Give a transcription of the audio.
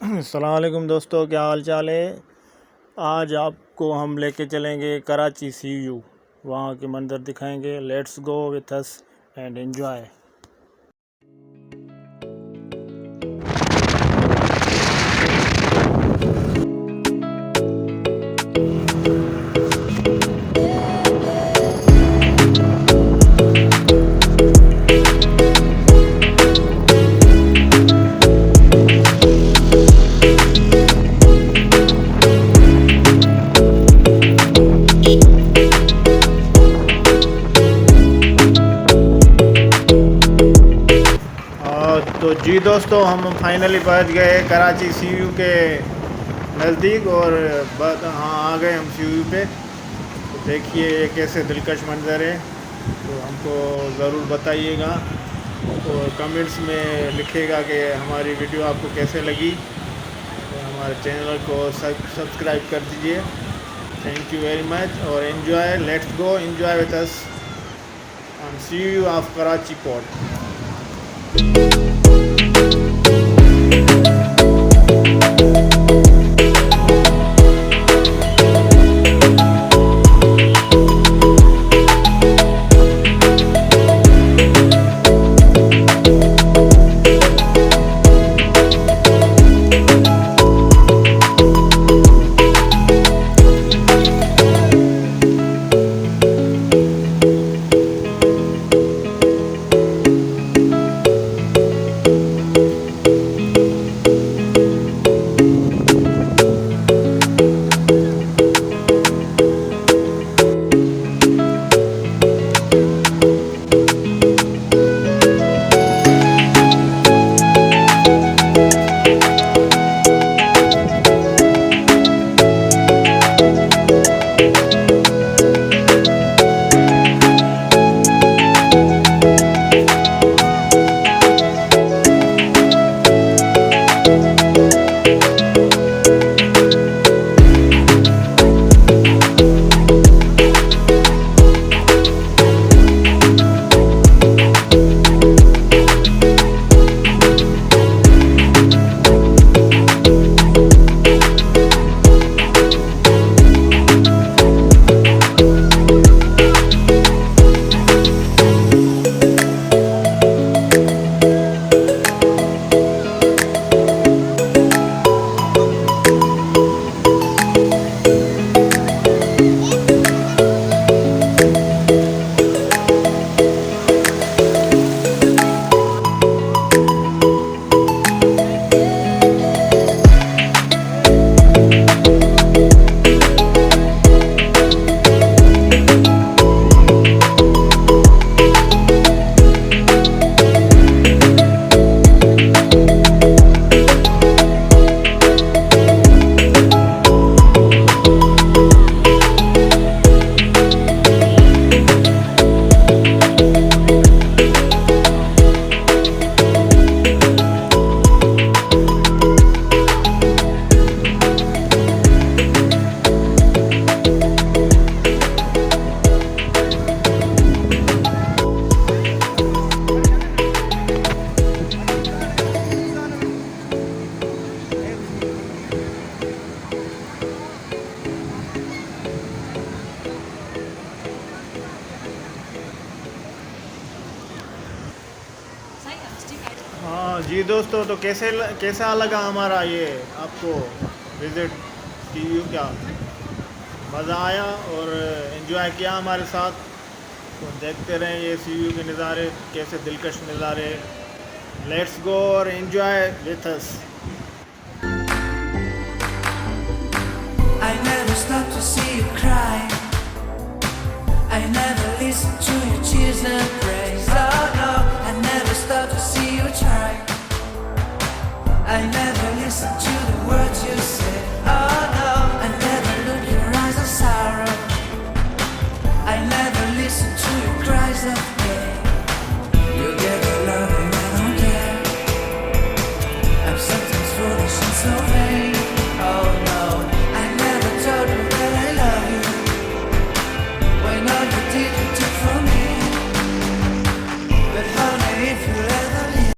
अस्सलाम वालेकुम दोस्तों, क्या हाल चाल है। आज आपको हम लेके चलेंगे कराची सी व्यू, वहाँ के मंदिर दिखाएंगे। Let's go with us and enjoy. तो जी दोस्तों, हम फाइनली पहुंच गए कराची सी व्यू के नज़दीक और हाँ आ गए हम सी व्यू पे। तो देखिए ये कैसे दिलकश मंज़र है, तो हमको ज़रूर बताइएगा और कमेंट्स में लिखिएगा कि हमारी वीडियो आपको कैसे लगी। तो हमारे चैनल को सब्सक्राइब कर दीजिए। थैंक यू वेरी मच और enjoy. Let's go enjoy with us on C view of Karachi port. हाँ जी दोस्तों, तो कैसा लगा हमारा ये आपको विज़िट सी व्यू? क्या मज़ा आया और एंजॉय किया हमारे साथ? तो देखते रहें ये सी व्यू के नज़ारे, कैसे दिलकश नज़ारे। लेट्स गो और enjoy with us. I never stop to see you cry. I never listen to your tears and pray.